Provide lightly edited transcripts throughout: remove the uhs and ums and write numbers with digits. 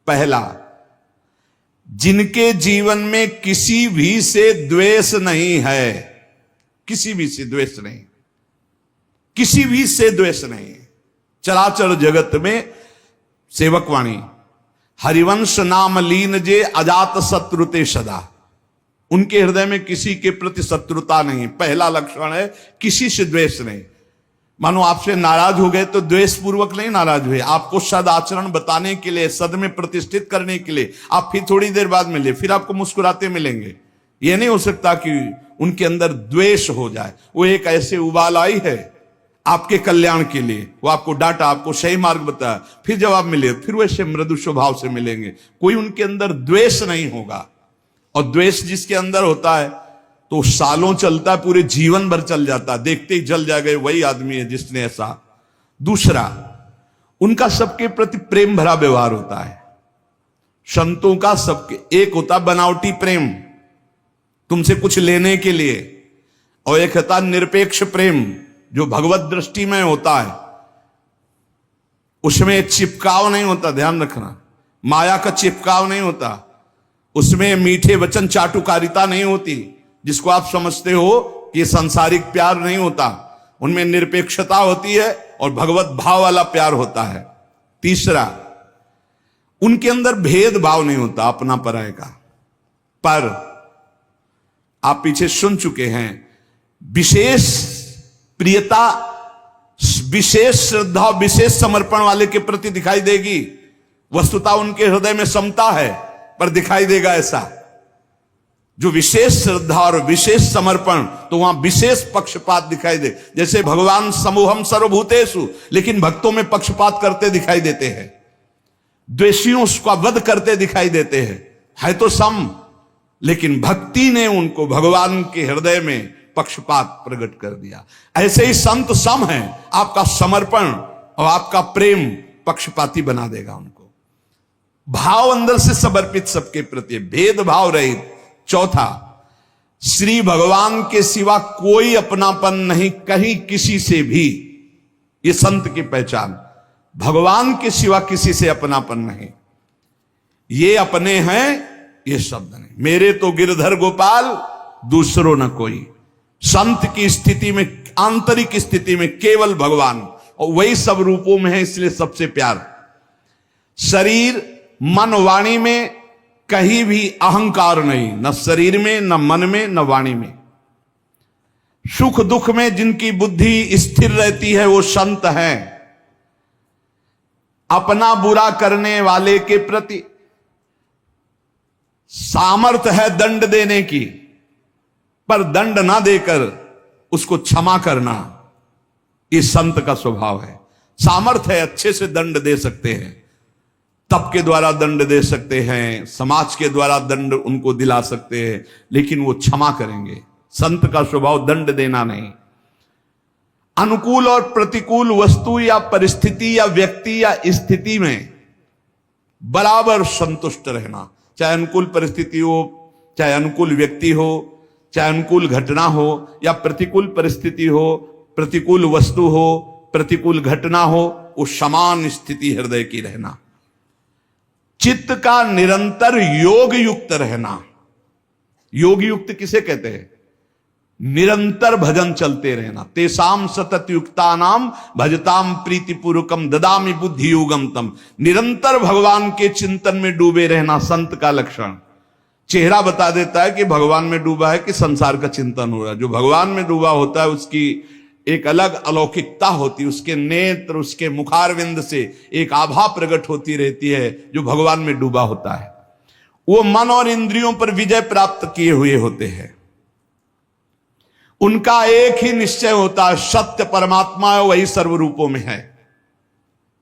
पहला, जिनके जीवन में किसी भी से द्वेष नहीं है, किसी भी से द्वेष नहीं, किसी भी से द्वेष नहीं। चराचर जगत में सेवकवाणी, हरिवंश नाम लीन जे अजात शत्रुते सदा, उनके हृदय में किसी के प्रति शत्रुता नहीं। पहला लक्षण है किसी से द्वेष नहीं। मानो आपसे नाराज हो गए तो द्वेष पूर्वक नहीं नाराज हुए, आपको सद आचरण बताने के लिए, सद में प्रतिष्ठित करने के लिए आप फिर थोड़ी देर बाद मिले, फिर आपको मुस्कुराते मिलेंगे। यह नहीं हो सकता कि उनके अंदर द्वेष हो जाए। वो एक ऐसे उबाल आई है आपके कल्याण के लिए, वो आपको डांटा, आपको सही मार्ग बताया, फिर जब आप मिले फिर वैसे मृदु स्वभाव से मिलेंगे। कोई उनके अंदर द्वेष नहीं होगा। और द्वेष जिसके अंदर होता है तो सालों चलता है, पूरे जीवन भर चल जाता है, देखते ही जल जाएगा वही आदमी है जिसने ऐसा। दूसरा, उनका सबके प्रति प्रेम भरा व्यवहार होता है। संतों का सबके, एक होता बनावटी प्रेम तुमसे कुछ लेने के लिए, और एक होता निरपेक्ष प्रेम जो भगवत दृष्टि में होता है, उसमें चिपकाव नहीं होता। ध्यान रखना, माया का चिपकाव नहीं होता, उसमें मीठे वचन चाटुकारिता नहीं होती जिसको आप समझते हो कि सांसारिक प्यार नहीं होता। उनमें निरपेक्षता होती है और भगवत भाव वाला प्यार होता है। तीसरा, उनके अंदर भेदभाव नहीं होता अपना पराये का। पर आप पीछे सुन चुके हैं, विशेष प्रियता, विशेष श्रद्धा, विशेष समर्पण वाले के प्रति दिखाई देगी। वस्तुतः उनके हृदय में समता है पर दिखाई देगा ऐसा। जो विशेष श्रद्धा और विशेष समर्पण, तो वहां विशेष पक्षपात दिखाई दे। जैसे भगवान समूहम सर्वभूतेषु, लेकिन भक्तों में पक्षपात करते दिखाई देते हैं, द्वेषियों का वध करते दिखाई देते हैं। है तो सम, लेकिन भक्ति ने उनको भगवान के हृदय में पक्षपात प्रकट कर दिया। ऐसे ही संत सम है, आपका समर्पण और आपका प्रेम पक्षपाती बना देगा उनको। भाव अंदर से समर्पित सबके प्रति, भेदभाव रहित। चौथा, श्री भगवान के सिवा कोई अपनापन नहीं कहीं किसी से भी। ये संत की पहचान, भगवान के सिवा किसी से अपनापन नहीं। ये अपने हैं ये शब्द नहीं। मेरे तो गिरधर गोपाल दूसरों न कोई। संत की स्थिति में, आंतरिक स्थिति में केवल भगवान, और वही सब रूपों में है, इसलिए सबसे प्यार। शरीर मन वाणी में कहीं भी अहंकार नहीं, न शरीर में, न मन में, न वाणी में। सुख दुख में जिनकी बुद्धि स्थिर रहती है वो संत हैं। अपना बुरा करने वाले के प्रति सामर्थ्य है दंड देने की, पर दंड ना देकर उसको क्षमा करना, ये संत का स्वभाव है। सामर्थ्य है, अच्छे से दंड दे सकते हैं, तप के द्वारा दंड दे सकते हैं, समाज के द्वारा दंड उनको दिला सकते हैं, लेकिन वो क्षमा करेंगे। संत का स्वभाव दंड देना नहीं। अनुकूल और प्रतिकूल वस्तु या परिस्थिति या व्यक्ति या स्थिति में बराबर संतुष्ट रहना। चाहे अनुकूल परिस्थिति हो, चाहे अनुकूल व्यक्ति हो, चाहे अनुकूल घटना हो या प्रतिकूल परिस्थिति हो, प्रतिकूल वस्तु हो, प्रतिकूल घटना हो, वो समान स्थिति हृदय की रहना। चित्त का निरंतर योग युक्त रहना। योग युक्त किसे कहते हैं? निरंतर भजन चलते रहना। तेसाम सतत युक्ता नाम भजताम प्रीतिपूर्वकम ददामि बुद्धि योगम तम। निरंतर भगवान के चिंतन में डूबे रहना संत का लक्षण। चेहरा बता देता है कि भगवान में डूबा है कि संसार का चिंतन हो रहा है। जो भगवान में डूबा होता है उसकी एक अलग अलौकिकता होती है, उसके नेत्र, उसके मुखारविंद से एक आभा प्रकट होती रहती है। जो भगवान में डूबा होता है वो मन और इंद्रियों पर विजय प्राप्त किए हुए होते हैं। उनका एक ही निश्चय होता है, सत्य परमात्मा है, वही सर्वरूपों में है।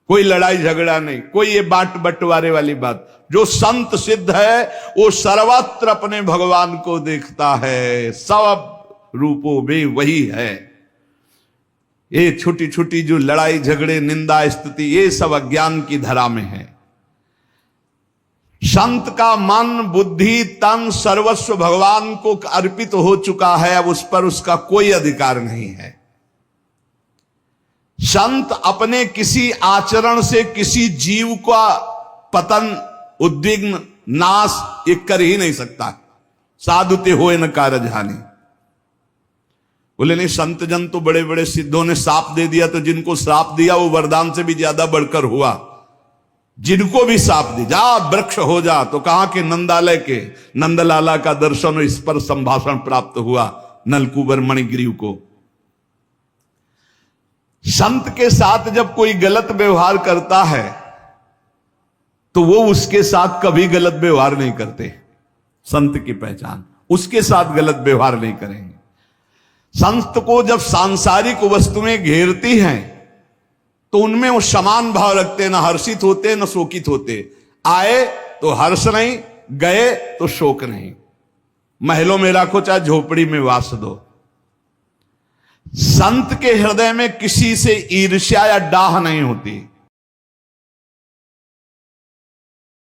कोई लड़ाई झगड़ा नहीं, कोई ये बांट बंटवारे वाली बात। जो संत सिद्ध है वो सर्वत्र अपने भगवान को देखता है, सब रूपों में वही है। ये छोटी छोटी जो लड़ाई झगड़े, निंदा स्तुति, ये सब अज्ञान की धरा में है। संत का मन, बुद्धि, तन सर्वस्व भगवान को अर्पित हो चुका है। अब उस पर उसका कोई अधिकार नहीं है। संत अपने किसी आचरण से किसी जीव का पतन उद्विग्न, नाश ये कर ही नहीं सकता। साधु ते होए न कारज हानि। बोले नहीं, संत जन तो बड़े बड़े सिद्धों ने श्राप दे दिया, तो जिनको श्राप दिया वो वरदान से भी ज्यादा बढ़कर हुआ। जिनको भी श्राप दी, जा वृक्ष हो जा, तो कहा कि नंदालय के नंदलाला का दर्शन और इस पर संभाषण प्राप्त हुआ नलकुबर मणिग्रीव को। संत के साथ जब कोई गलत व्यवहार करता है तो वो उसके साथ कभी गलत व्यवहार नहीं करते। संत की पहचान, उसके साथ गलत व्यवहार नहीं करेंगे। संत को जब सांसारिक वस्तुएं घेरती हैं तो उनमें वो समान भाव रखते, ना हर्षित होते न शोकित होते। आए तो हर्ष नहीं, गए तो शोक नहीं। महलों में रखो चाहे झोपड़ी में वास दो। संत के हृदय में किसी से ईर्ष्या या डाह नहीं होती।